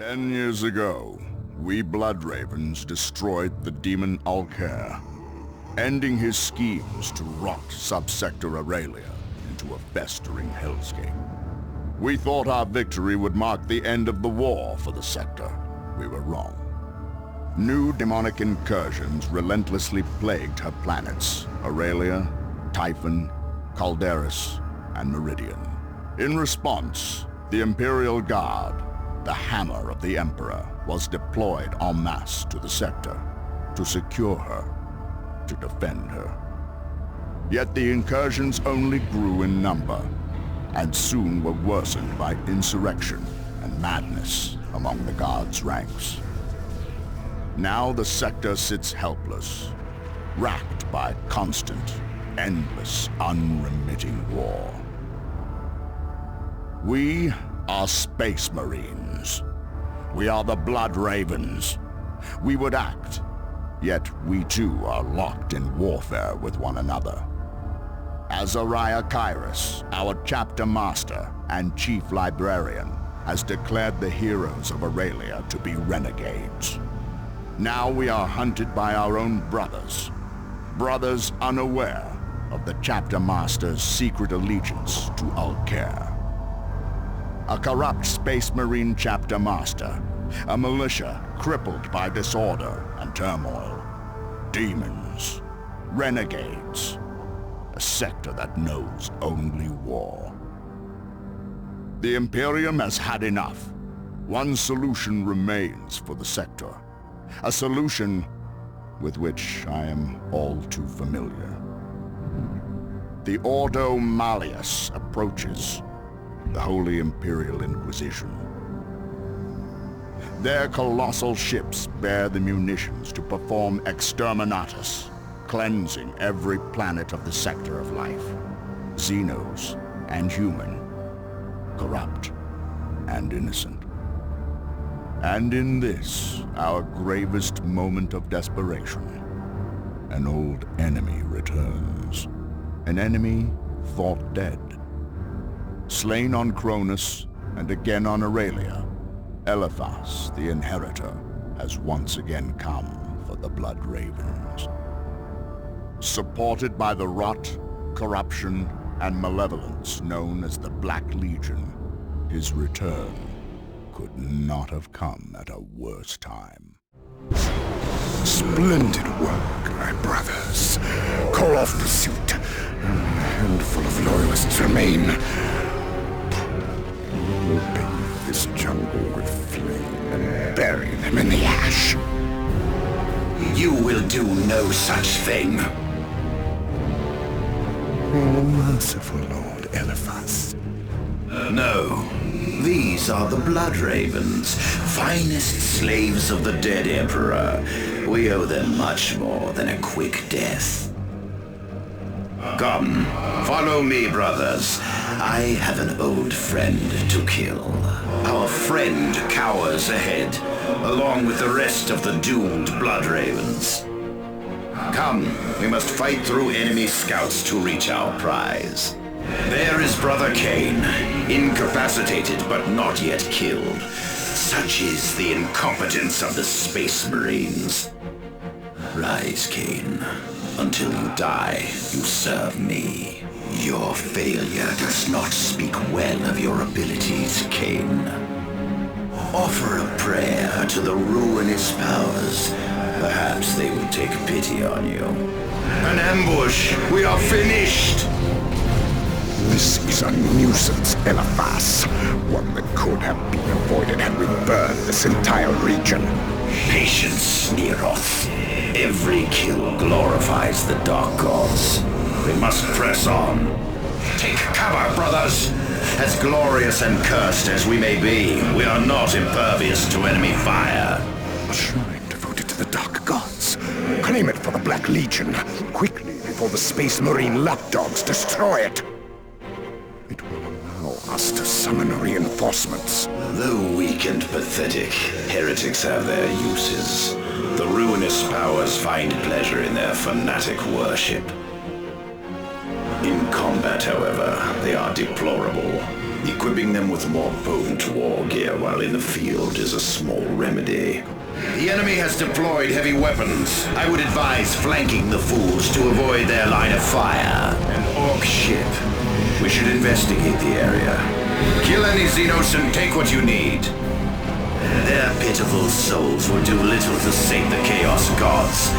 10 years ago, we Blood Ravens destroyed the demon Alcair, ending his schemes to rot Subsector Aurelia into a festering hellscape. We thought our victory would mark the end of the war for the sector. We were wrong. New demonic incursions relentlessly plagued her planets, Aurelia, Typhon, Calderis, and Meridian. In response, the Imperial Guard, the hammer of the Emperor, was deployed en masse to the sector to secure her, to defend her. Yet the incursions only grew in number, and soon were worsened by insurrection and madness among the Guard's ranks. Now the sector sits helpless, racked by constant, endless, unremitting war. We are Space Marines. We are the Blood Ravens. We would act, yet we too are locked in warfare with one another. Azariah Kairos, our chapter master and chief librarian, has declared the heroes of Aurelia to be renegades. Now we are hunted by our own brothers, brothers unaware of the chapter master's secret allegiance to Alcair. A corrupt Space Marine chapter master, a militia crippled by disorder and turmoil, demons, renegades, a sector that knows only war. The Imperium has had enough. One solution remains for the sector, a solution with which I am all too familiar. The Ordo Malleus approaches, the Holy Imperial Inquisition. Their colossal ships bear the munitions to perform exterminatus, cleansing every planet of the sector of life, Xenos and human, corrupt and innocent. And in this, our gravest moment of desperation, an old enemy returns. An enemy thought dead. Slain on Cronus and again on Aurelia, Eliphas, the Inheritor, has once again come for the Blood Ravens. Supported by the rot, corruption, and malevolence known as the Black Legion, his return could not have come at a worse time. Splendid work, my brothers. Call off pursuit. A handful of loyalists remain. We'll bathe this jungle with flame and bury them in the ash. You will do no such thing. Oh, merciful Lord Eliphas. No. These are the Blood Ravens, finest slaves of the dead Emperor. We owe them much more than a quick death. Come, follow me, brothers. I have an old friend to kill. Our friend cowers ahead, along with the rest of the doomed Blood Ravens. Come, we must fight through enemy scouts to reach our prize. There is Brother Kane, incapacitated but not yet killed. Such is the incompetence of the Space Marines. Rise, Kane. Until you die, you serve me. Your failure does not speak well of your abilities, Kane. Offer a prayer to the ruinous powers. Perhaps they will take pity on you. An ambush! We are finished! This is a nuisance, Eliphas. One that could have been avoided had we burned this entire region. Patience, Neroth. Every kill glorifies the Dark Gods. We must press on. Take cover, brothers! As glorious and cursed as we may be, we are not impervious to enemy fire. A shrine devoted to the Dark Gods. Claim it for the Black Legion, quickly before the Space Marine lapdogs destroy it. It will allow us to summon reinforcements. Though weak and pathetic, heretics have their uses. The ruinous powers find pleasure in their fanatic worship. In combat, however, they are deplorable. Equipping them with more potent war gear while in the field is a small remedy. The enemy has deployed heavy weapons. I would advise flanking the fools to avoid their line of fire. An orc ship. We should investigate the area. Kill any Xenos and take what you need. Their pitiful souls will do little to save the Chaos Gods,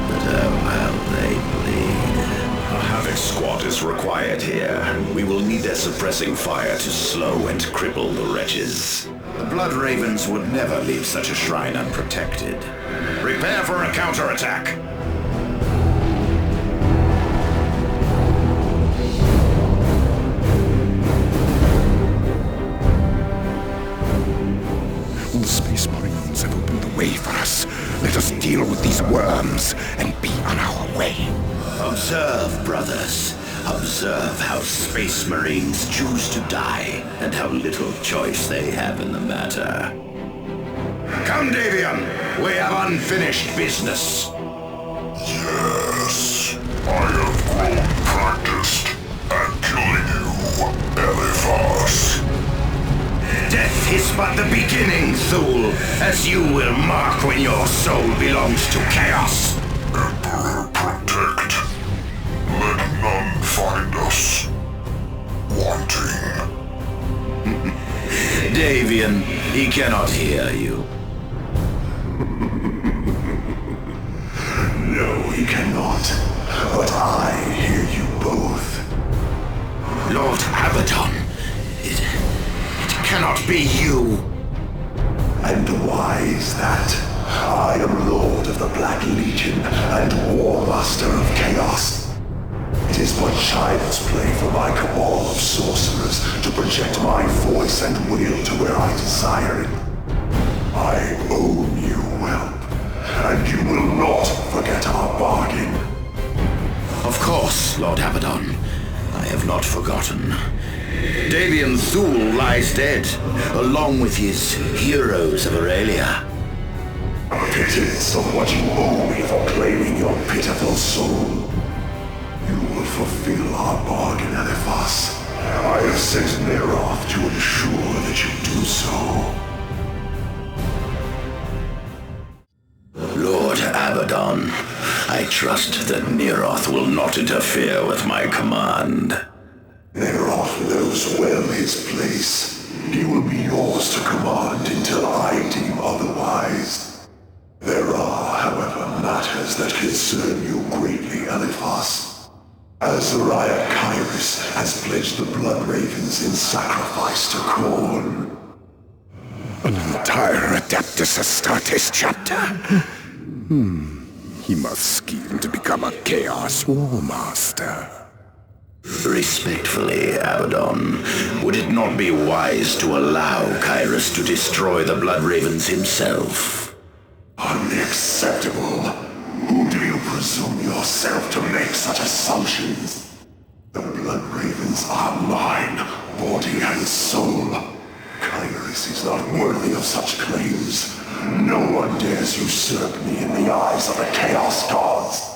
but oh how they bleed. A Havoc squad is required here. We will need their suppressing fire to slow and cripple the wretches. The Blood Ravens would never leave such a shrine unprotected. Prepare for a counterattack! The Space Marines have opened the way for us. Let us deal with these worms and be on our way. Observe, brothers. Observe how Space Marines choose to die, and how little choice they have in the matter. Come, Davian! We have unfinished business. Yes, I have grown practiced at killing you, Eliphas. Death is but the beginning, Thule, as you will mark when your soul belongs to Chaos. Emperor protect. Let none find us wanting. Davian, he cannot hear you. No, he cannot. But I hear you both. Lord Abaddon, it cannot be you. And why is that? I am Lord of the Black Legion and War Master of Chaos. It is but child's play for my cabal of sorcerers to project my voice and will to where I desire it. I own you, whelp, and you will not forget our bargain. Of course, Lord Abaddon. I have not forgotten. Davian Thule lies dead, along with his heroes of Aurelia. Pittance of what you owe me for claiming your pitiful soul. You will fulfill our bargain, Eliphas. I have sent Neroth to ensure that you do so. Lord Abaddon, I trust that Neroth will not interfere with my command. Neroth knows well his place. He will be yours to command until I deem otherwise. There are, however, matters that concern you greatly, Eliphas. Azariah Kyrus has pledged the Blood Ravens in sacrifice to Khorne. An entire Adeptus Astartes chapter? He must scheme to become a Chaos War Master. Respectfully, Abaddon, would it not be wise to allow Kyrus to destroy the Blood Ravens himself? Unacceptable. Who do you presume yourself to make such assumptions? The Blood Ravens are mine, body and soul. Kyrus is not worthy of such claims. No one dares usurp me in the eyes of the Chaos Gods.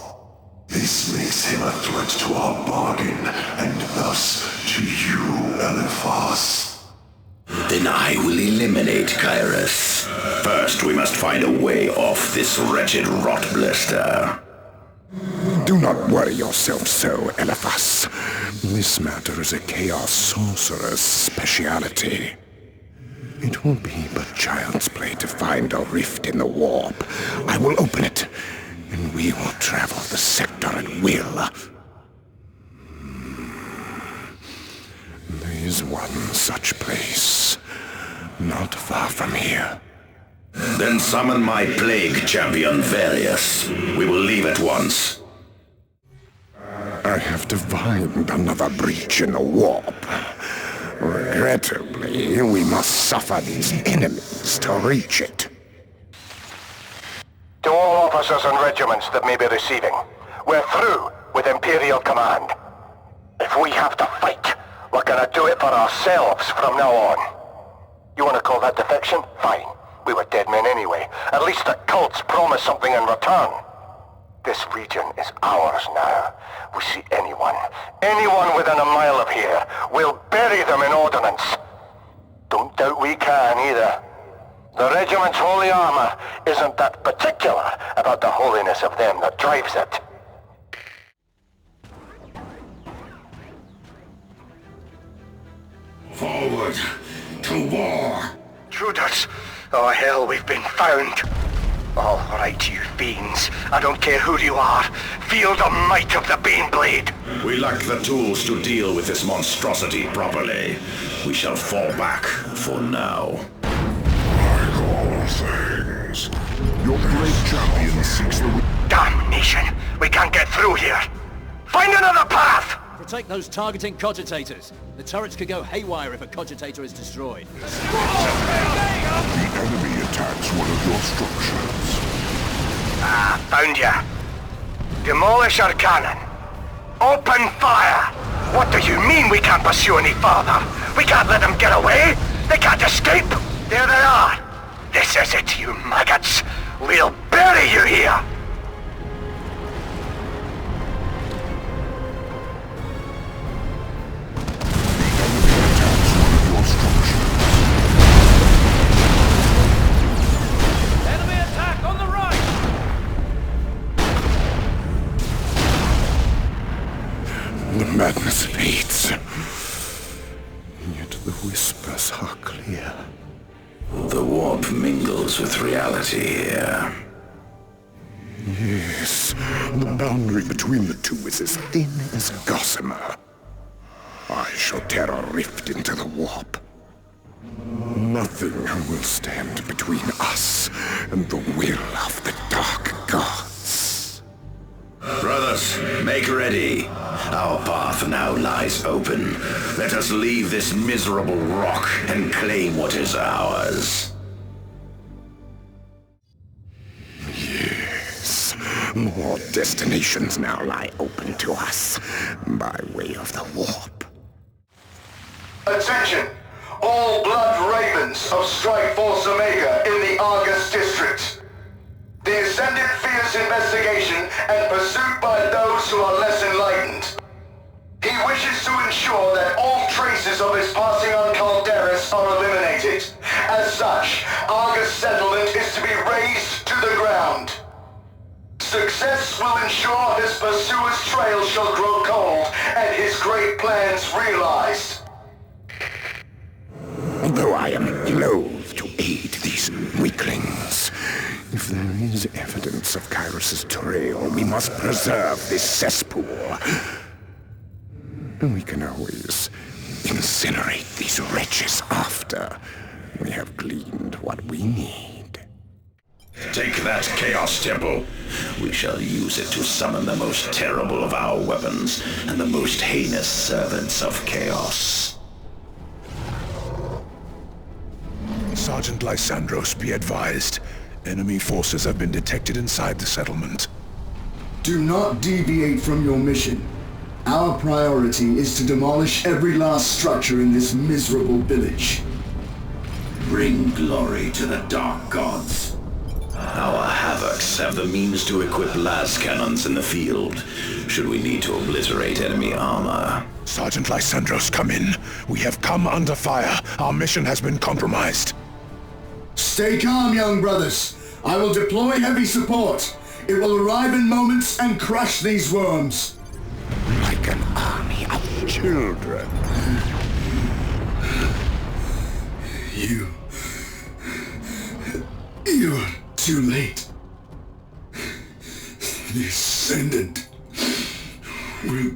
This makes him a threat to our bargain, and thus to you, Eliphas. Then I will eliminate Kyrus. First, we must find a way off this wretched rot blister. Do not worry yourself so, Eliphas. This matter is a Chaos Sorcerer's speciality. It will be but child's play to find a rift in the warp. I will open it, and we will travel the sector at will. There is one such place, not far from here. Then summon my plague champion, Varius. We will leave at once. I have to find another breach in the warp. Regrettably, we must suffer these enemies to reach it. To all officers and regiments that may be receiving, we're through with Imperial Command. If we have to fight, we're gonna do it for ourselves from now on. You wanna call that defection? Fine. We were dead men anyway. At least the cults promised something in return. This region is ours now. We see anyone within a mile of here, we'll bury them in ordnance. Doubt we can either. The regiment's holy armor isn't that particular about the holiness of them that drives it. Forward to war! Intruders! Oh hell, we've been found! All right, you fiends. I don't care who you are. Feel the might of the Baneblade! We lack the tools to deal with this monstrosity properly. We shall fall back for now. Like all things, Your great champion seeks the... Damnation! We can't get through here! Find another path! Protect those targeting cogitators. The turrets could go haywire if a cogitator is destroyed. The enemy attacks one of your structures. Ah, found ya. Demolish our cannon. Open fire! What do you mean we can't pursue any further? We can't let them get away? They can't escape? There they are! This is it, you maggots! We'll bury you here! Enemy attack on the right! The madness fades. Yet the whispers are clear. The warp mingles with reality here. Yes, the boundary between the two is as thin as gossamer. I shall tear a rift into the warp. Nothing will stand between us and the will of the Dark Gods. Brothers, make ready. Our path now lies open. Let us leave this miserable rock and claim what is ours. Yes, more destinations now lie open to us by way of the warp. Attention! All Blood Ravens of Strike Force Omega in the Argus District. The Ascendant fears investigation and pursuit by those who are less enlightened. He wishes to ensure that all traces of his passing on Calderis are eliminated. As such, Argus settlement is to be razed to the ground. Success will ensure his pursuer's trail shall grow cold and his great plans realized. Although I am loath to aid these weaklings, if there is evidence of Kyros's trail, we must preserve this cesspool. We can always incinerate these wretches after we have gleaned what we need. Take that Chaos Temple. We shall use it to summon the most terrible of our weapons and the most heinous servants of Chaos. Sergeant Lysandros, be advised. Enemy forces have been detected inside the settlement. Do not deviate from your mission. Our priority is to demolish every last structure in this miserable village. Bring glory to the Dark Gods. Our Havocs have the means to equip las cannons in the field, should we need to obliterate enemy armor. Sergeant Lysandros, come in. We have come under fire. Our mission has been compromised. Stay calm, young brothers. I will deploy heavy support. It will arrive in moments and crush these worms. Like an army of children. You're too late. The Ascendant will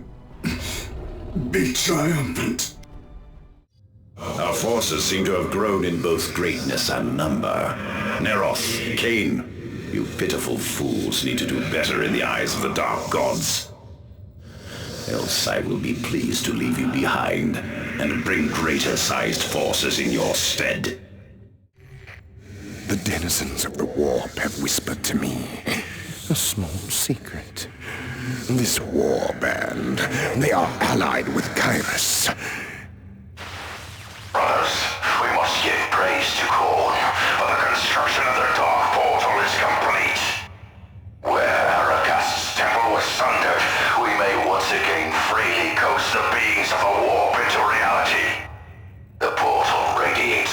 be triumphant. Our forces seem to have grown in both greatness and number. Neroth, Cain, you pitiful fools need to do better in the eyes of the Dark Gods. Else I will be pleased to leave you behind and bring greater-sized forces in your stead. The denizens of the warp have whispered to me a small secret. This war band, they are allied with Kairos. Brothers, we must give praise to Khorne, for the construction of the Dark Portal is complete. Where Aragast's temple was sundered, we may once again freely coax the beings of the warp into reality. The portal radiates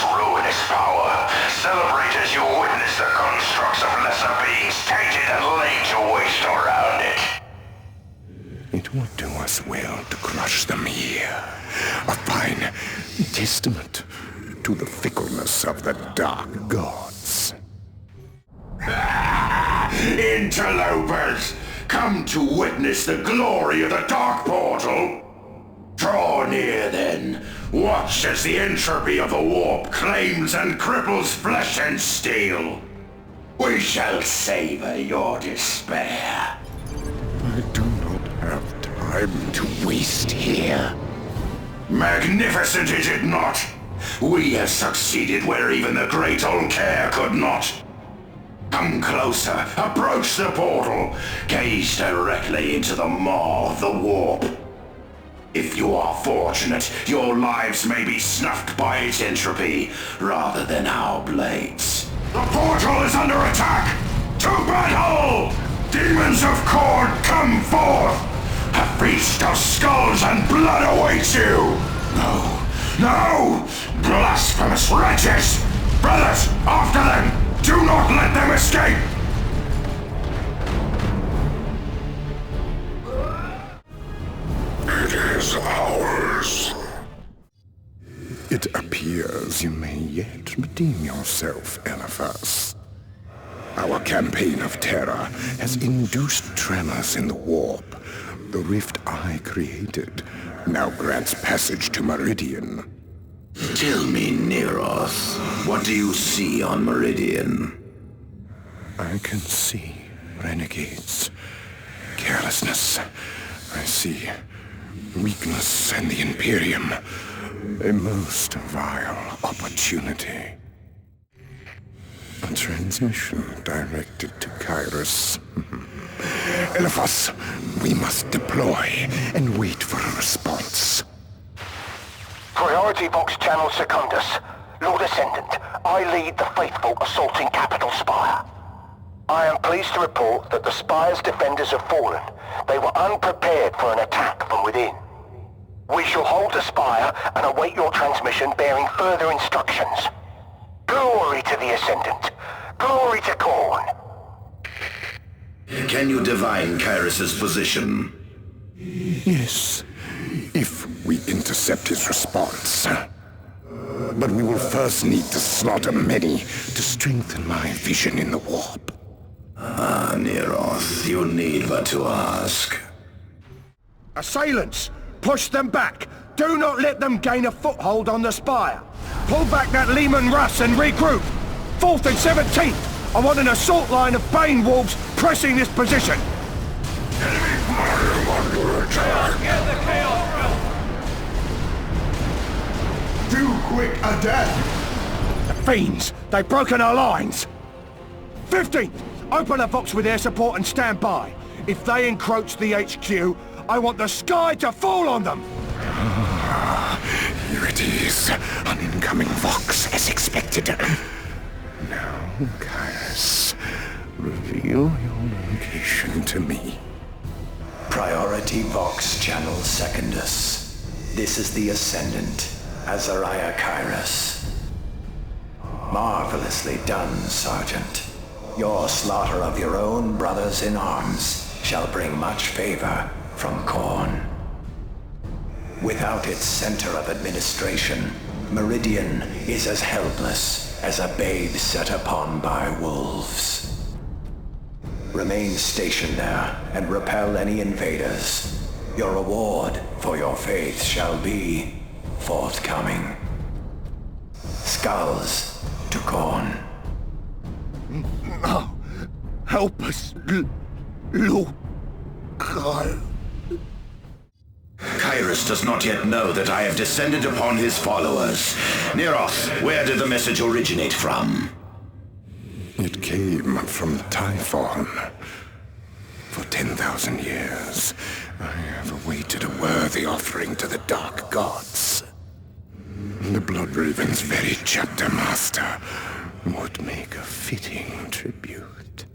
constructs of lesser beings tainted and laid to waste around it. It would do us well to crush them here. A fine testament to the fickleness of the Dark Gods. Interlopers! Come to witness the glory of the Dark Portal? Draw near then. Watch as the entropy of the warp claims and cripples flesh and steel. We shall savor your despair. I do not have time to waste here. Magnificent, is it not? We have succeeded where even the great Olcair could not. Come closer, approach the portal, gaze directly into the maw of the warp. If you are fortunate, your lives may be snuffed by its entropy, rather than our blades. The portal is under attack! To battle! Demons of Khorne, come forth! A feast of skulls and blood awaits you! No! No! Blasphemous wretches! Brothers, after them! Do not let them escape! It is ours. It appears you may yet redeem yourself, Eliphas. Our campaign of terror has induced tremors in the warp. The rift I created now grants passage to Meridian. Tell me, Neroth, what do you see on Meridian? I can see renegades, carelessness. I see weakness and the Imperium. A most vile opportunity. A transmission directed to Kairos. Eliphas, we must deploy and wait for a response. Priority Vox Channel Secundus. Lord Ascendant, I lead the faithful assaulting Capital Spire. I am pleased to report that the Spire's defenders have fallen. They were unprepared for an attack from within. We shall hold the Spire and await your transmission bearing further instructions. Glory to the Ascendant. Glory to Khorne. Can you divine Kairos' position? Yes, if we intercept his response. But we will first need to slaughter many to strengthen my vision in the warp. Ah, Neroth, you need but to ask. Assailants! Push them back! Do not let them gain a foothold on the Spire! Pull back that Lehman Russ and regroup! 4th and 17th! I want an assault line of Bane Wolves pressing this position! Enemy fire under attack! Get the chaos belt! Too quick a death! The fiends! They've broken our lines! 15th! Open a Vox with air support and stand by. If they encroach the HQ, I want the sky to fall on them! Here it is. An incoming Vox, as expected. Now, Kairos, reveal your location to me. Priority Vox Channel Secundus. This is the Ascendant, Azariah Kairos. Marvelously done, Sergeant. Your slaughter of your own brothers in arms shall bring much favor from Khorne. Without its center of administration, Meridian is as helpless as a babe set upon by wolves. Remain stationed there and repel any invaders. Your reward for your faith shall be forthcoming. Skulls to Khorne. Oh, help us, Lord God. Kairos does not yet know that I have descended upon his followers. Neroth, where did the message originate from? It came from Typhon. For 10,000 years, I have awaited a worthy offering to the Dark Gods. The Blood Raven's very chapter master would make a fitting tribute.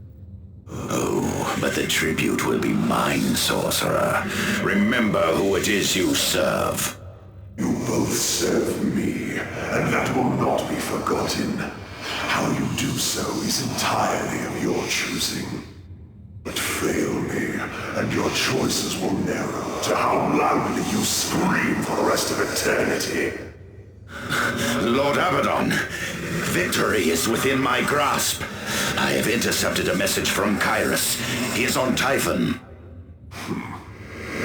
Oh, but the tribute will be mine, sorcerer. Remember who it is you serve. You both serve me, and that will not be forgotten. How you do so is entirely of your choosing. But fail me, and your choices will narrow to how loudly you scream for the rest of eternity. Lord Abaddon, victory is within my grasp. I have intercepted a message from Kyrus. He is on Typhon.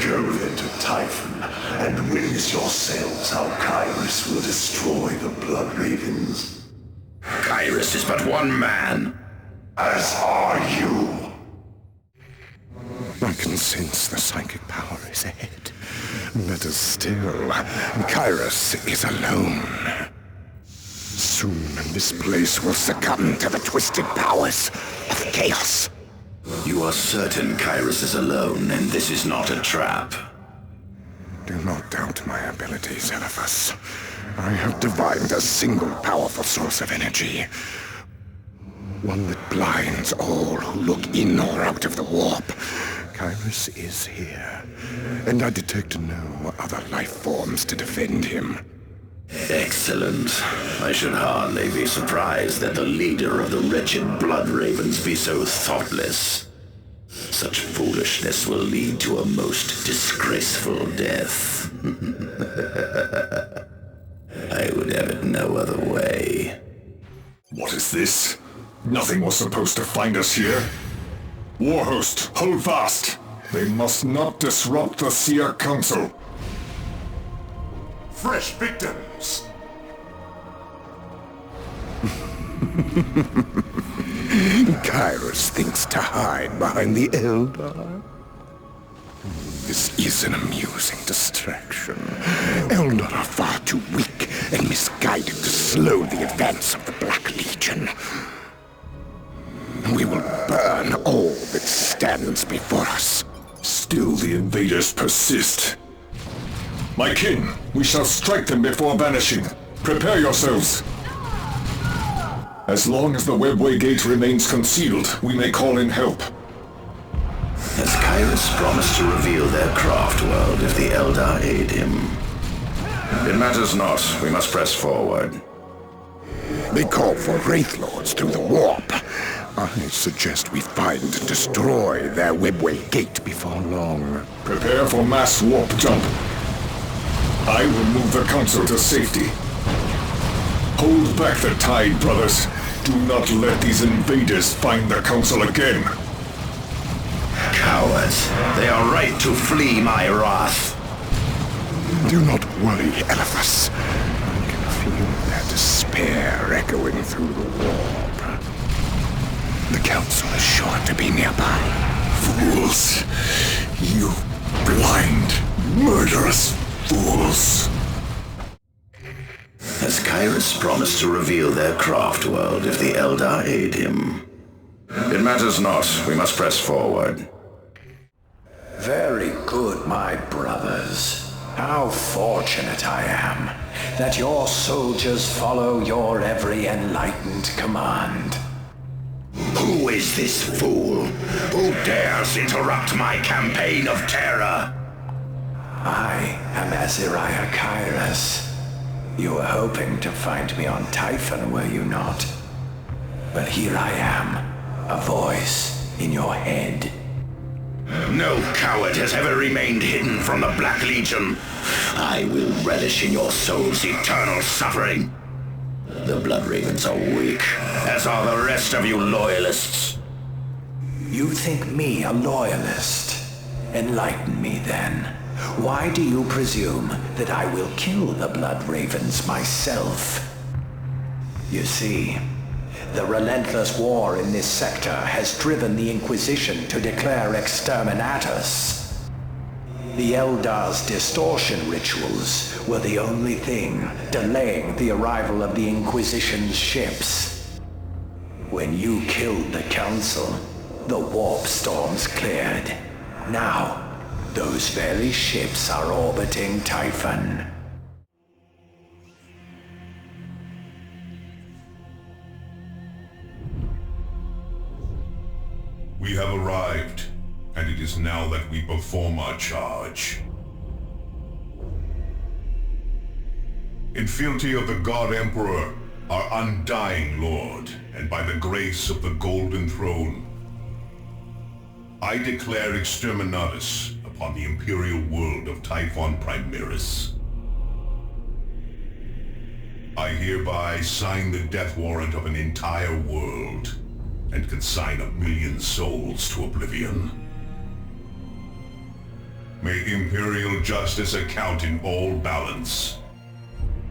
Go then to Typhon, and witness yourselves how Kyrus will destroy the Blood Ravens. Kyrus is but one man. As are you. I can sense the psychic power is ahead. Better still, Kyrus is alone. Soon this place will succumb to the twisted powers of chaos. You are certain Kyrus is alone, and this is not a trap? Do not doubt my abilities, Eliphas. I have divined a single powerful source of energy. One that blinds all who look in or out of the warp. Kyrus is here, and I detect no other life forms to defend him. Excellent. I should hardly be surprised that the leader of the wretched Blood Ravens be so thoughtless. Such foolishness will lead to a most disgraceful death. I would have it no other way. What is this? Nothing was supposed to find us here. Warhost, hold fast! They must not disrupt the Seer Council. Fresh victims! Kyrus thinks to hide behind the Eldar. This is an amusing distraction. Eldar are far too weak and misguided to slow the advance of the Black Legion. We will burn all that stands before us. Still the invaders persist. My kin, we shall strike them before vanishing. Prepare yourselves. As long as the webway gate remains concealed, we may call in help. Has Kyrus promised to reveal their craft world if the Eldar aid him? It matters not. We must press forward. They call for Wraith Lords through the warp. I suggest we find and destroy their webway gate before long. Prepare for mass warp jump. I will move the council to safety. Hold back the tide, brothers. Do not let these invaders find the council again. Cowards. They are right to flee my wrath. Do not worry, Eliphas. I can feel their despair echoing through the warp. The council is sure to be nearby. Fools! You blind, murderous fools! Has Kyrus promised to reveal their craft world if the Eldar aid him? It matters not. We must press forward. Very good, my brothers. How fortunate I am that your soldiers follow your every enlightened command. Who is this fool? Who dares interrupt my campaign of terror? I am Azariah Kyrus. You were hoping to find me on Typhon, were you not? But here I am, a voice in your head. No coward has ever remained hidden from the Black Legion. I will relish in your soul's eternal suffering. The Blood Ravens are weak, as are the rest of you loyalists. You think me a loyalist? Enlighten me then. Why do you presume that I will kill the Blood Ravens myself? You see, the relentless war in this sector has driven the Inquisition to declare exterminatus. The Eldar's distortion rituals were the only thing delaying the arrival of the Inquisition's ships. When you killed the Council, the warp storms cleared. Now, those very ships are orbiting Typhon. We have arrived, and it is now that we perform our charge. In fealty of the God Emperor, our undying Lord, and by the grace of the Golden Throne, I declare exterminatus upon the Imperial world of Typhon Primaris. I hereby sign the death warrant of an entire world, and consign 1,000,000 souls to oblivion. May Imperial justice account in all balance.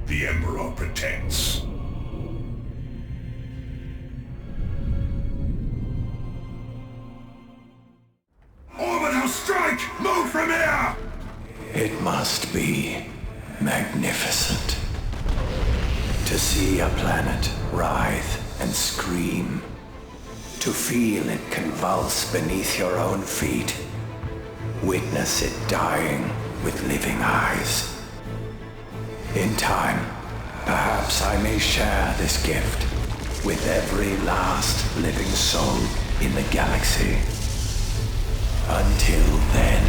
The Emperor protects. Orbital strike! Move from here! It must be magnificent to see a planet writhe and scream, to feel it convulse beneath your own feet, witness it dying with living eyes. In time, perhaps I may share this gift with every last living soul in the galaxy. Until then...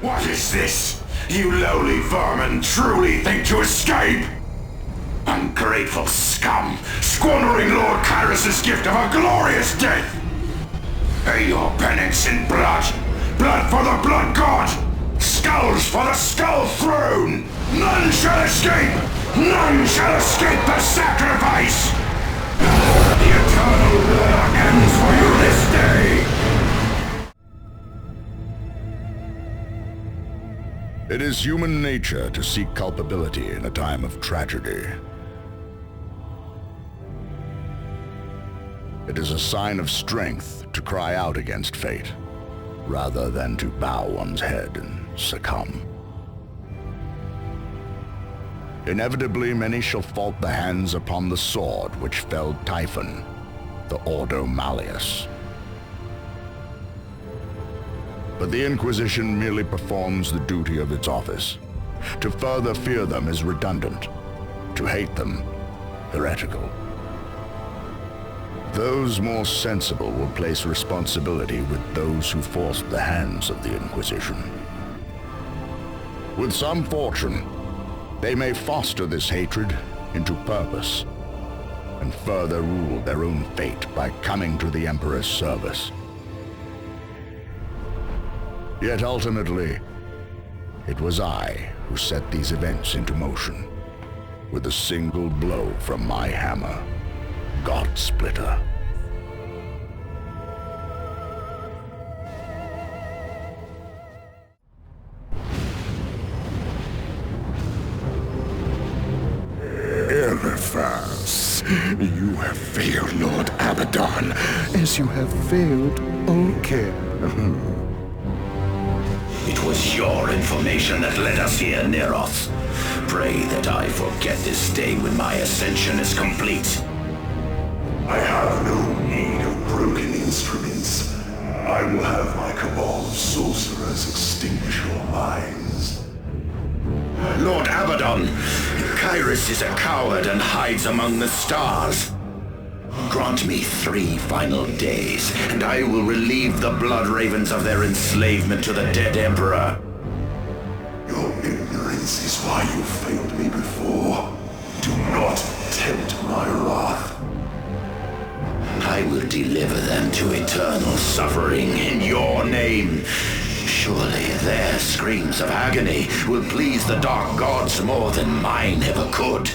What is this? You lowly vermin truly think to escape? Ungrateful scum, squandering Lord Kyrus' gift of a glorious death! Pay your penance in blood! Blood for the blood god! Skulls for the skull throne! None shall escape! None shall escape the sacrifice! The eternal war ends for you this day! It is human nature to seek culpability in a time of tragedy. It is a sign of strength to cry out against fate, rather than to bow one's head and succumb. Inevitably, many shall fault the hands upon the sword which felled Typhon, the Ordo Malleus. But the Inquisition merely performs the duty of its office. To further fear them is redundant. To hate them, heretical. Those more sensible will place responsibility with those who forced the hands of the Inquisition. With some fortune, they may foster this hatred into purpose, and further rule their own fate by coming to the Emperor's service. Yet ultimately, it was I who set these events into motion, with a single blow from my hammer, God Splitter. Eliphas, you have failed Lord Abaddon, as you have failed Ulker. It was your information that led us here, Neroth. Pray that I forget this day when my ascension is complete. I have no need of broken instruments. I will have my cabal of sorcerers extinguish your minds. Lord Abaddon, Kyrus is a coward and hides among the stars. Grant me 3 final days, and I will relieve the Blood Ravens of their enslavement to the dead Emperor. Your ignorance is why you failed me before. Do not tempt my wrath. I will deliver them to eternal suffering in your name. Surely their screams of agony will please the dark gods more than mine ever could.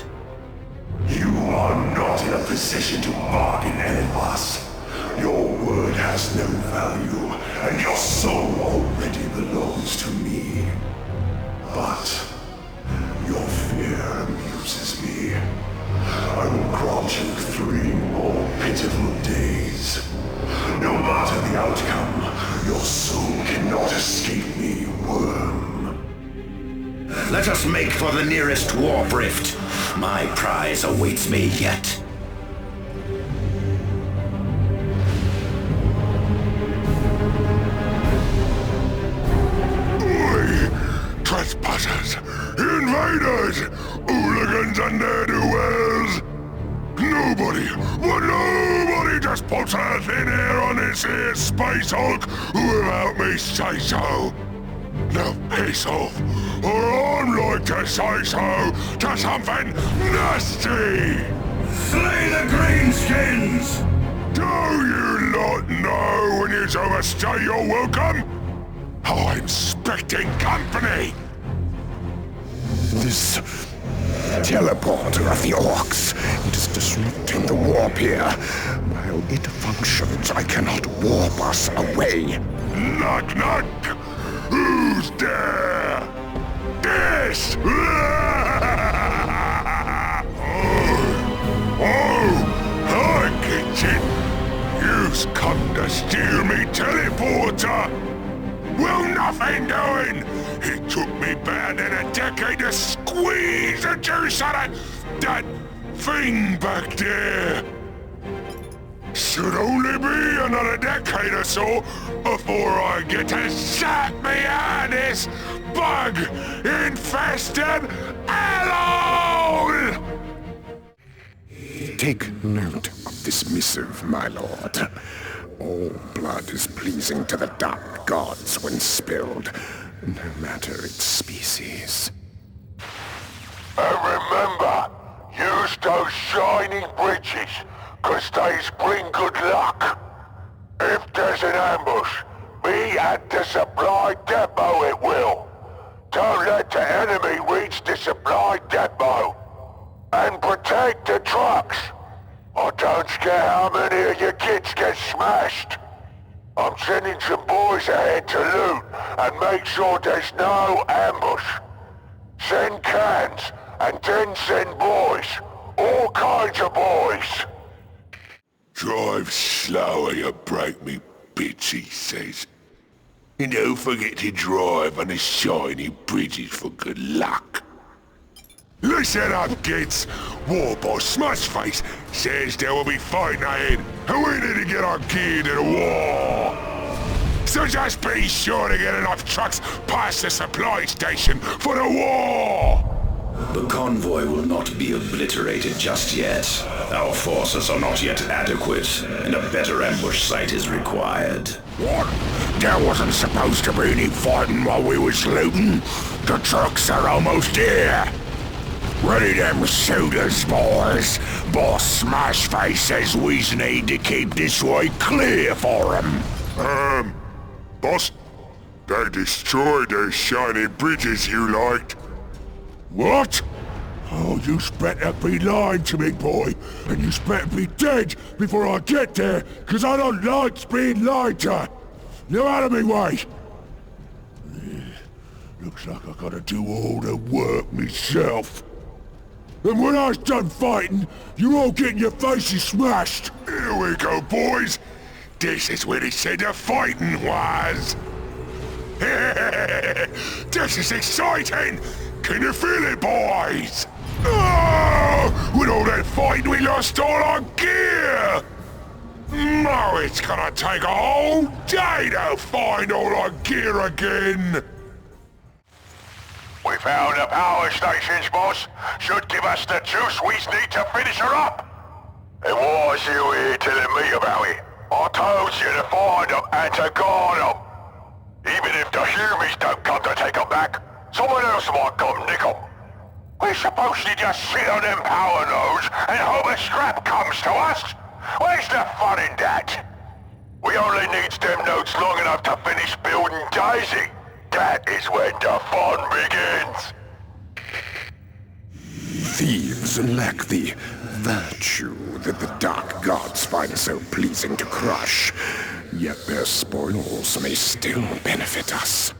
You are not in a position to bargain, Eliphas. Your word has no value, and your soul already belongs to me. But your fear amuses me. I will grant you 3 more pitiful days. No matter the outcome, your soul cannot escape me, worm. Let us make for the nearest warp rift. My prize awaits me yet. Oi! Trespassers! Invaders! Hooligans and ne'er-do-wells! Nobody just puts her thin air on this here Space Hulk without me say so! Now piss off, or I'm like to say so to something nasty! Slay the greenskins! Do you not know when you overstay your welcome? I'm expecting company! This teleporter of the orcs, it is disrupting the warp here. While it functions, I cannot warp us away. Knock, knock! Who's there? This! Hi, kitchen! You've come to steal me teleporter! Well, nothing doing! It took me about a decade to squeeze the juice out of that thing back there! Should only be another decade or so before I get to zap me out of this bug-infested hellhole! Take note of this missive, my lord. All blood is pleasing to the dark gods when spilled, no matter its species. And remember, use those shining bridges, 'cause they bring good luck. If there's an ambush, be at the supply depot it will. Don't let the enemy reach the supply depot. And protect the trucks. I don't care how many of your kids get smashed. I'm sending some boys ahead to loot and make sure there's no ambush. Send cans and then send boys. All kinds of boys. Drive slower, you break me bits, he says. And don't forget to drive on the shiny bridges for good luck. Listen up, kids! War Boss Smashface says there will be fighting ahead, and we need to get our gear to the war! So just be sure to get enough trucks past the supply station for the war! The convoy will not be obliterated just yet. Our forces are not yet adequate, and a better ambush site is required. What? There wasn't supposed to be any fighting while we was looting? The trucks are almost here! Ready them shooters, boys! Boss Smashface says we need to keep this way clear for him. Boss, they destroyed those shiny bridges you liked. What? Oh, you better be lying to me, boy, and you better be dead before I get there, 'cause I don't like being lied to. Now out of me way! Looks like I gotta do all the work myself. And when I was done fighting, you're all getting your faces smashed. Here we go, boys. This is where they said the fighting was. This is exciting. Can you feel it, boys? Oh, with all that fighting, we lost all our gear. Now it's gonna take a whole day to find all our gear again. We found the power stations, boss. Should give us the juice we need to finish her up. And why is you here telling me about it? I told you to find them and to guard them. Even if the humans don't come to take them back, someone else might come nick them. We're supposed to just sit on them power nodes and hope a scrap comes to us? Where's the fun in that? We only need them nodes long enough to finish building Daisy. That is when the fun begins! Thieves lack the virtue that the dark gods find so pleasing to crush, yet their spoils may still benefit us.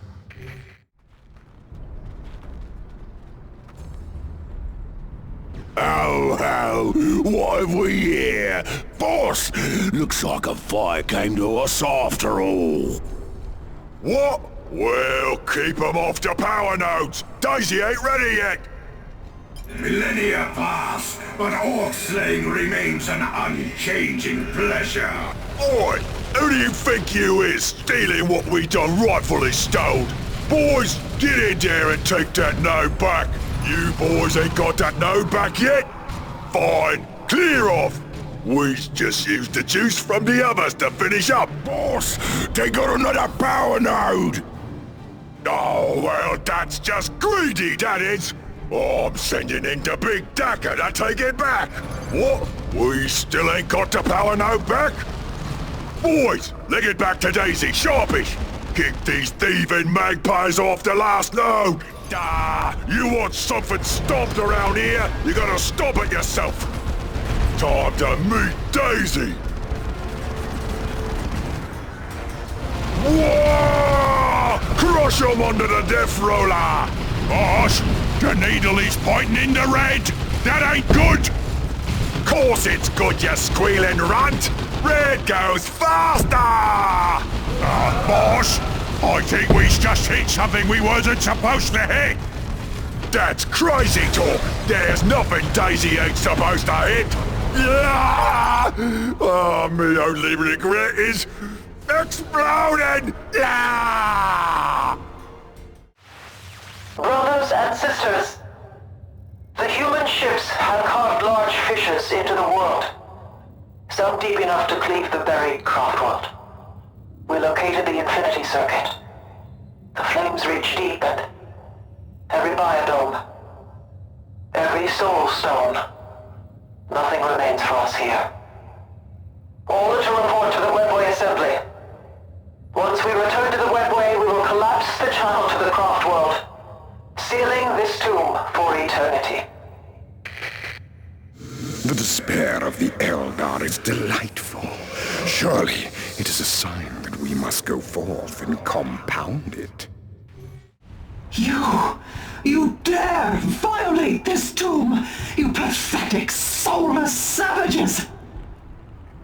Oh, what have we here? Boss, looks like a fire came to us after all. What? Well, keep them off the power nodes. Daisy ain't ready yet. Millennia pass, but orc slaying remains an unchanging pleasure. Oi, who do you think you is, stealing what we done rightfully stole? Boys, get in there and take that node back. You boys ain't got that node back yet? Fine, clear off. We just used the juice from the others to finish up. Boss, they got another power node. Oh, well, that's just greedy, that is. Oh, I'm sending in the big dagger to take it back. What? We still ain't got the power node back? Boys, leg it back to Daisy, sharpish. Keep these thieving magpies off the last node. Ah, you want something stomped around here, you gotta stop it yourself. Time to meet Daisy. Whoa! Crush him under the death roller! Gosh, the needle is pointing in the red! That ain't good! Course it's good, you squealing runt! Red goes faster! Boss, I think we just hit something we wasn't supposed to hit! That's crazy talk! There's nothing Daisy ain't supposed to hit! Yeah! Oh, me only regret is exploding! Yeah! Brothers and sisters, the human ships have carved large fissures into the world, some deep enough to cleave the buried craft world. We located the Infinity Circuit. The flames reach deep, and every biodome, every soul stone, nothing remains for us here. Order to report to the Webway Assembly. Once we return to the Webway, we will collapse the channel to the craft world, sealing this tomb for eternity. The despair of the Eldar is delightful. Surely it is a sign that we must go forth and compound it. You dare violate this tomb, you pathetic, soulless savages!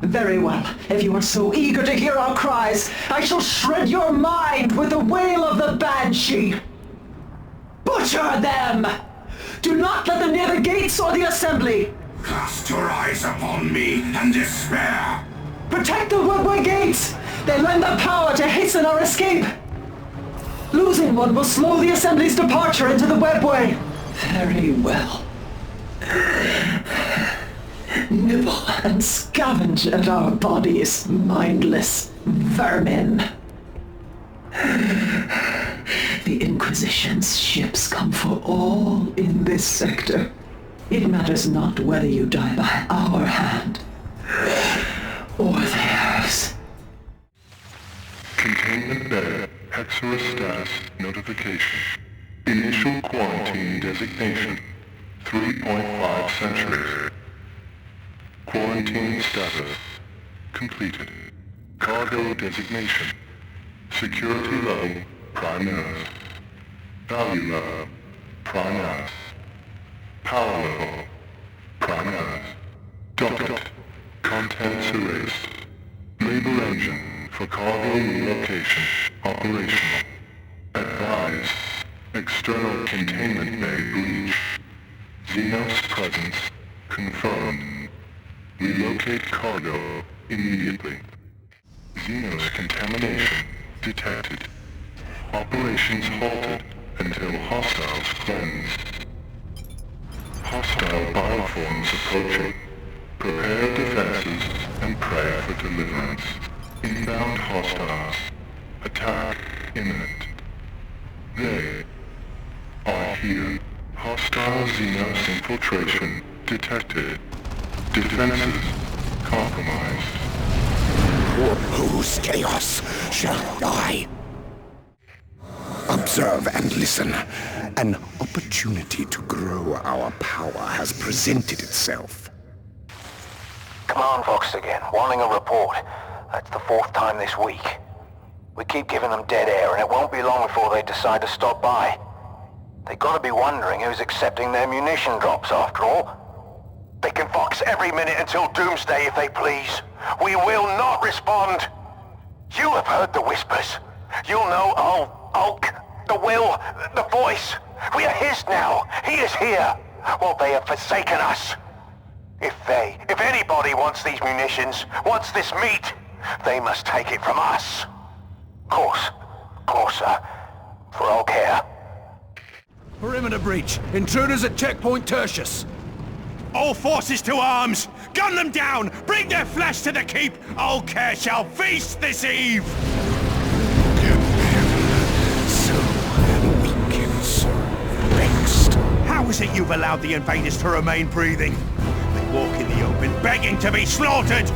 Very well. If you are so eager to hear our cries, I shall shred your mind with the wail of the Banshee! Butcher them! Do not let them near the gates or the assembly! Cast your eyes upon me and despair! Protect the Webway gates! They lend the power to hasten our escape! Losing one will slow the assembly's departure into the Webway! Very well. Nibble and scavenge at our bodies, mindless vermin. The Inquisition's ships come for all in this sector. It matters not whether you die by our hand or theirs. Containment Bay, Hexorus status notification. Initial quarantine designation, 3.5 centuries. Quarantine status completed. Cargo designation, security level Primaris. Value level Primaris. Power level Primaris. Docket. Contents erased. Labor engine for cargo relocation operational. Advise. External containment bay breach. Xenos presence confirmed. Relocate cargo immediately. Xenos contamination detected. Operations halted until hostiles cleansed. Hostile bioforms approaching. Prepare defenses and pray for deliverance. Inbound hostiles. Attack imminent. They are here. Hostile Xenos infiltration detected. Defenses compromised. Whose chaos shall die? Observe and listen. An opportunity to grow our power has presented itself. Command Vox again, wanting a report. That's the 4th time this week. We keep giving them dead air, and it won't be long before they decide to stop by. They gotta be wondering who's accepting their munition drops after all. They can Vox every minute until doomsday if they please. We will not respond. You have heard the whispers. You'll know Ulk, the will, the voice. We are his now. He is here. Well, they have forsaken us. If anybody wants these munitions, wants this meat, they must take it from us. Course, sir. For all care. Perimeter breach. Intruders at checkpoint Tertius. All forces to arms! Gun them down! Bring their flesh to the keep! All care shall feast this eve! So is it you've allowed the invaders to remain breathing? They walk in the open, begging to be slaughtered!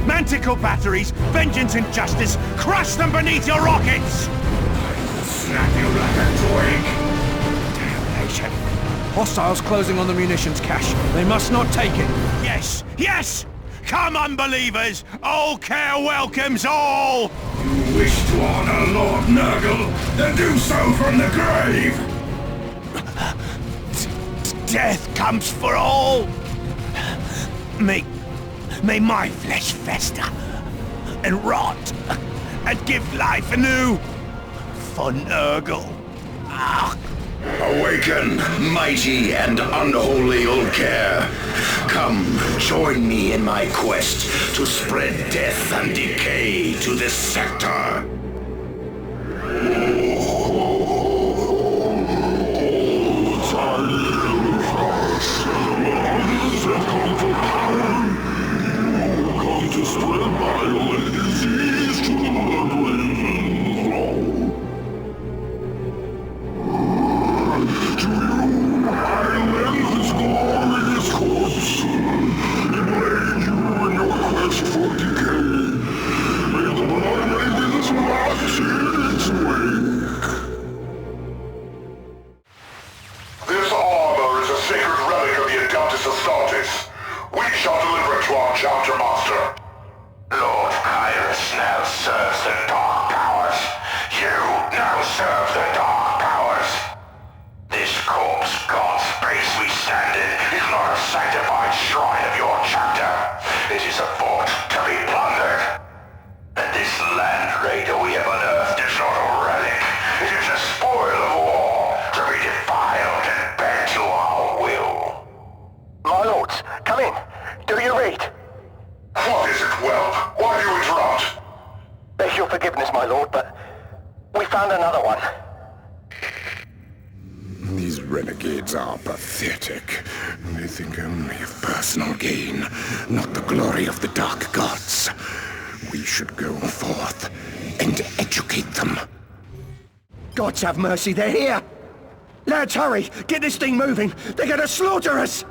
Manticore batteries, vengeance and justice, crush them beneath your rockets! Snap you like a twig! Damnation. Hostiles closing on the munitions cache. They must not take it. Yes, yes! Come, unbelievers! All care welcomes all! You wish to honor Lord Nurgle, then do so from the grave! Death comes for all! May my flesh fester and rot and give life anew for Nurgle. Awaken, mighty and unholy Ulker. Come, join me in my quest to spread death and decay to this sector. To spread violent disease to the blood ravens. To you, I lend this glorious corpse. Enrage you in your quest for decay. May the blood ravens rot in its wake. This armor is a sacred relic of the Adeptus Astartes. We shall deliver it to our chapter master. Lord Kyrus now serves the Dark Powers. You now serve the Dark Powers. This corpse god space we stand in is not a sanctified shrine of your chapter. It is a fort to be plundered. And this land raider we have unearthed is not a relic. It is a spoil of war to be defiled and bent to our will. My lords, come in. Do you read? What is it, whelp? Why do you interrupt? Beg your forgiveness, my lord, but we found another one. These renegades are pathetic. They think only of personal gain, not the glory of the Dark Gods. We should go forth and educate them. Gods have mercy, they're here! Lads, hurry! Get this thing moving! They're gonna slaughter us!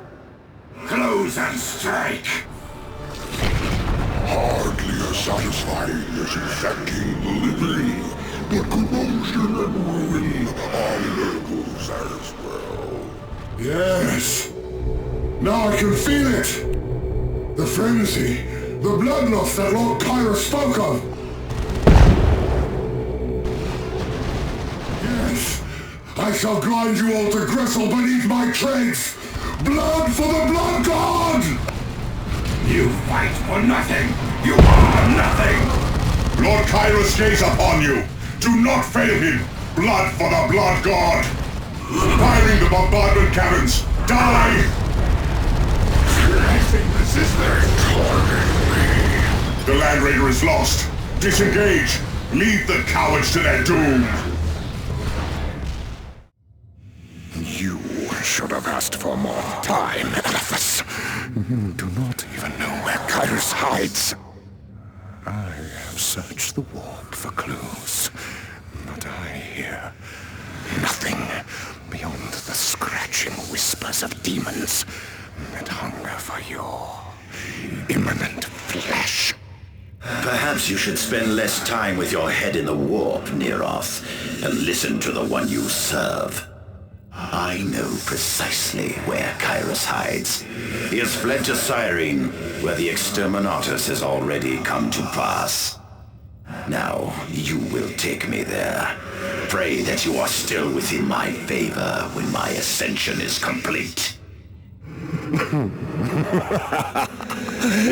Close and strike! Hardly as satisfying as infecting the living, but corrosion and ruin are levels as well. Yes. Now I can feel it. The frenzy, the bloodlust that Lord Kyrus spoke of. Yes. I shall grind you all to gristle beneath my treads. Blood for the Blood God! You fight for nothing! You are nothing! Lord Kyrus gaze upon you. Do not fail him. Blood for the Blood God. Firing the bombardment cannons. Die! Anything resisting targeting me. The Land Raider is lost. Disengage. Lead the cowards to their doom. You should have asked for more time, Elephas. You do not even know where Kyrus hides. I have searched the warp for clues, but I hear nothing beyond the scratching whispers of demons that hunger for your imminent flesh. Perhaps you should spend less time with your head in the warp, Neroth, and listen to the one you serve. I know precisely where Kyrus hides. He has fled to Cyrene, where the Exterminatus has already come to pass. Now, you will take me there. Pray that you are still within my favor when my ascension is complete.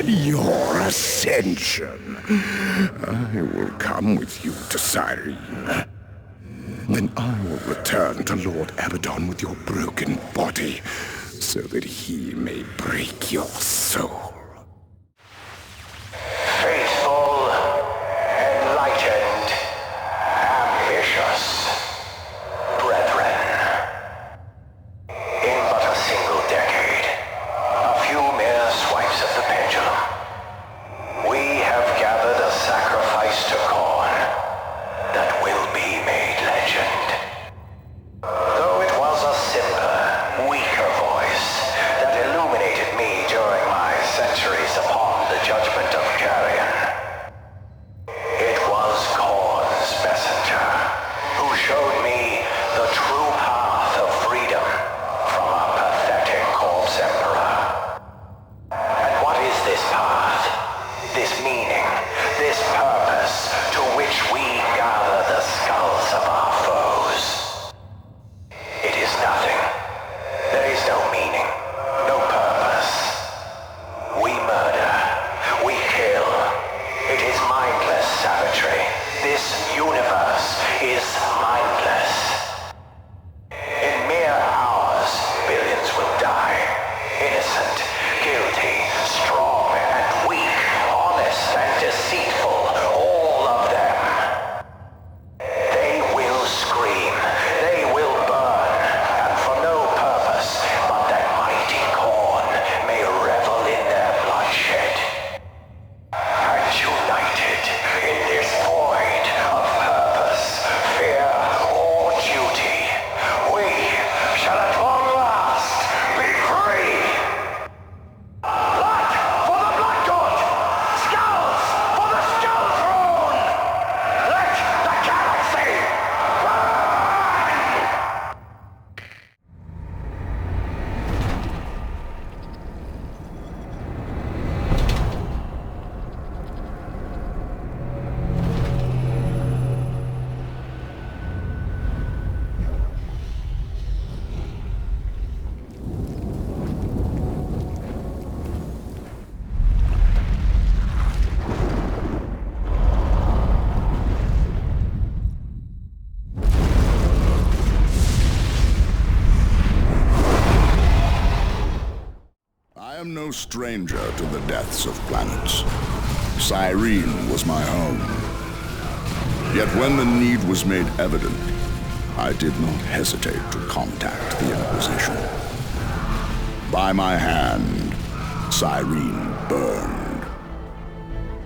Your ascension. I will come with you to Cyrene. Then I will return to Lord Abaddon with your broken body, so that he may break your soul. Faithful, enlightened, ambitious brethren. In but a single decade, a few mere swipes of the pendulum, we have gathered a sacrifice to Khorne that will be made legend. Though it was a simper, am no stranger to the deaths of planets. Cyrene was my home. Yet when the need was made evident, I did not hesitate to contact the Inquisition. By my hand, Cyrene burned.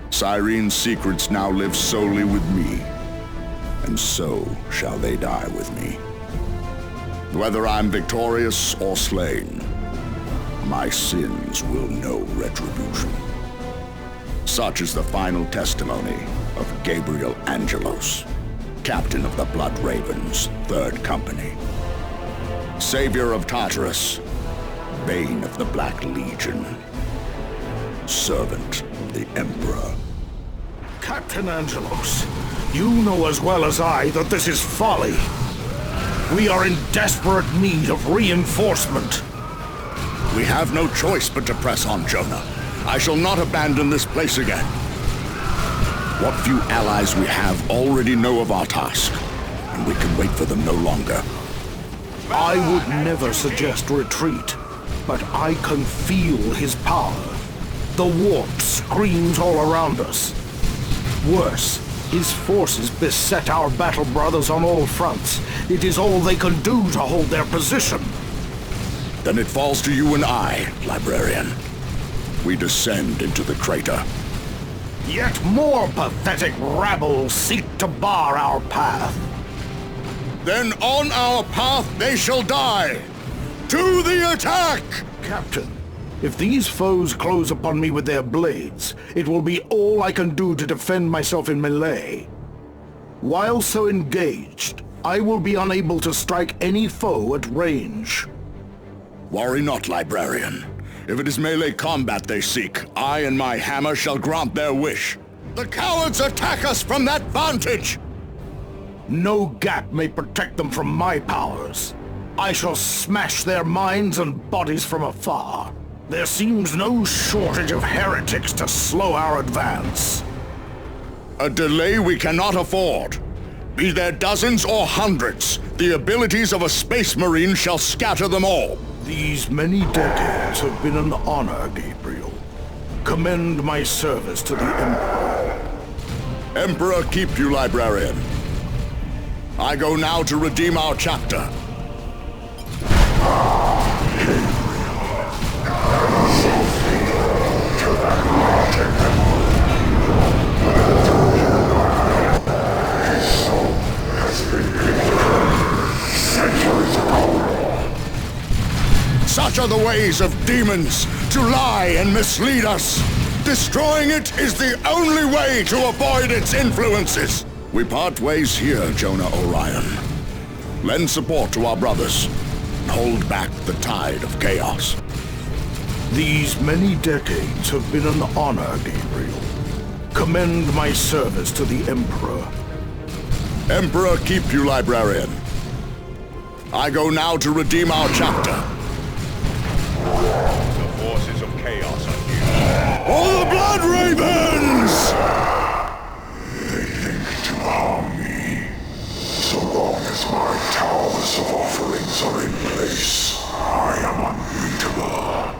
Cyrene's secrets now live solely with me, and so shall they die with me. Whether I'm victorious or slain, my sins will know retribution. Such is the final testimony of Gabriel Angelos, captain of the Blood Ravens, 3rd Company. Savior of Tartarus, bane of the Black Legion, servant of the Emperor. Captain Angelos, you know as well as I that this is folly. We are in desperate need of reinforcement. We have no choice but to press on, Jonah. I shall not abandon this place again. What few allies we have already know of our task, and we can wait for them no longer. I would never suggest retreat, but I can feel his power. The warp screams all around us. Worse, his forces beset our battle brothers on all fronts. It is all they can do to hold their position. Then it falls to you and I, Librarian. We descend into the crater. Yet more pathetic rabble seek to bar our path. Then on our path they shall die! To the attack! Captain, if these foes close upon me with their blades, it will be all I can do to defend myself in melee. While so engaged, I will be unable to strike any foe at range. Worry not, Librarian. If it is melee combat they seek, I and my hammer shall grant their wish. The cowards attack us from that vantage! No gap may protect them from my powers. I shall smash their minds and bodies from afar. There seems no shortage of heretics to slow our advance. A delay we cannot afford. Be there dozens or hundreds, the abilities of a Space Marine shall scatter them all. These many decades have been an honor, Gabriel. Commend my service to the Emperor. Emperor keep you, Librarian. I go now to redeem our chapter. Such are the ways of demons, to lie and mislead us. Destroying it is the only way to avoid its influences. We part ways here, Jonah Orion. Lend support to our brothers, and hold back the tide of chaos. These many decades have been an honor, Gabriel. Commend my service to the Emperor. Emperor keep you, Librarian. I go now to redeem our chapter. The forces of chaos are here. For the Blood Ravens! They think to harm me. So long as my towers of offerings are in place, I am unbeatable.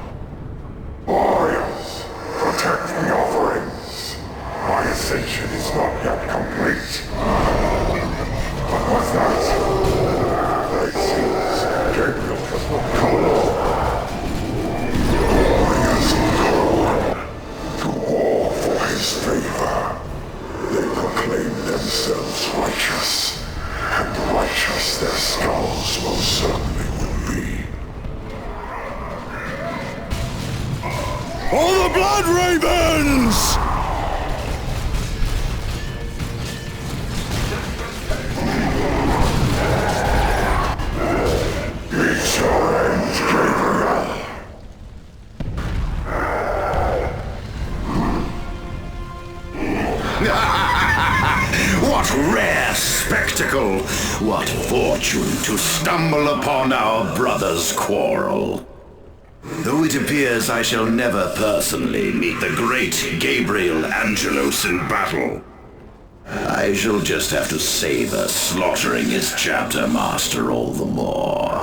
Warriors, protect the offerings. My ascension is not yet complete. But what's that? It seems Gabriel has not come along. Warriors of God, to war for his favor. They proclaim themselves righteous, and righteous their skulls most certainly will be. For the Blood Ravens! It's your end, Gabriel. What rare spectacle! What fortune to stumble upon our brother's quarrel. Though it appears I shall never personally meet the great Gabriel Angelos in battle, I shall just have to savor slaughtering his chapter master all the more.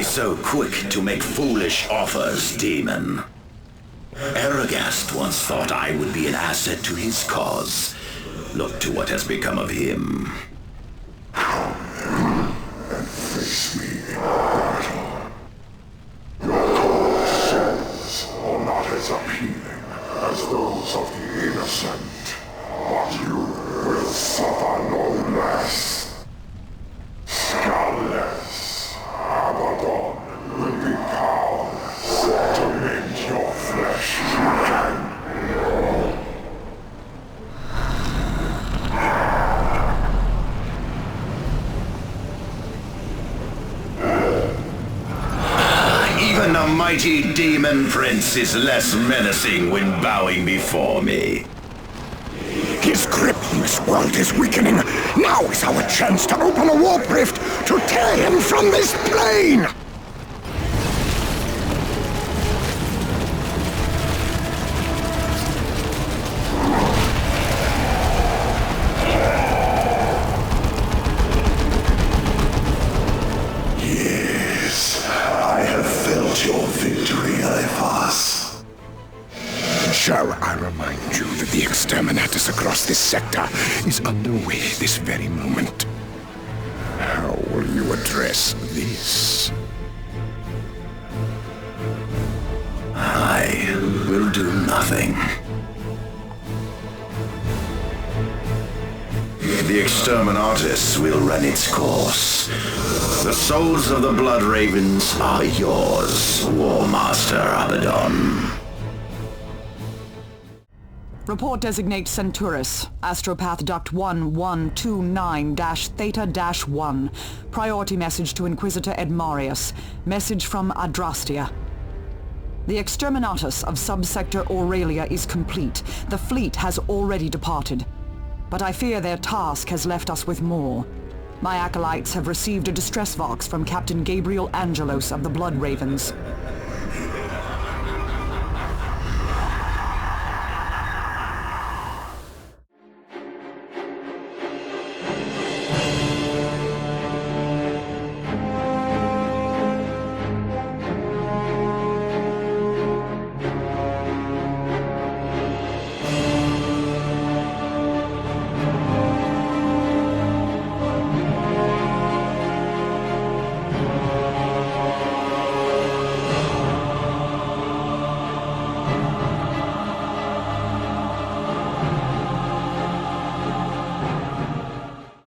so quick to make foolish offers, demon. Aragast once thought I would be an asset to his cause. Look to what has become of him. Come and face me in battle. Your souls are not as appealing as those of the innocent, but you will suffer no less. Scaleless, Paragon will be powerless to mend your flesh again. Even a mighty demon prince is less menacing when bowing before me. His grip on this world is weakening. Now is our chance to open a warp rift to tear him from this plane! Yes, I have felt your victory, Eliphas. Shall I remind you that the exterminators across this sector is underway this very moment? How will you address this? I will do nothing. The exterminatus will run its course. The souls of the Blood Ravens are yours, War Master Abaddon. Report designate Centaurus, Astropath Duct 1129-Theta-1. Priority message to Inquisitor Ed Marius. Message from Adrastia. The exterminatus of Subsector Aurelia is complete. The fleet has already departed. But I fear their task has left us with more. My acolytes have received a distress vox from Captain Gabriel Angelos of the Blood Ravens.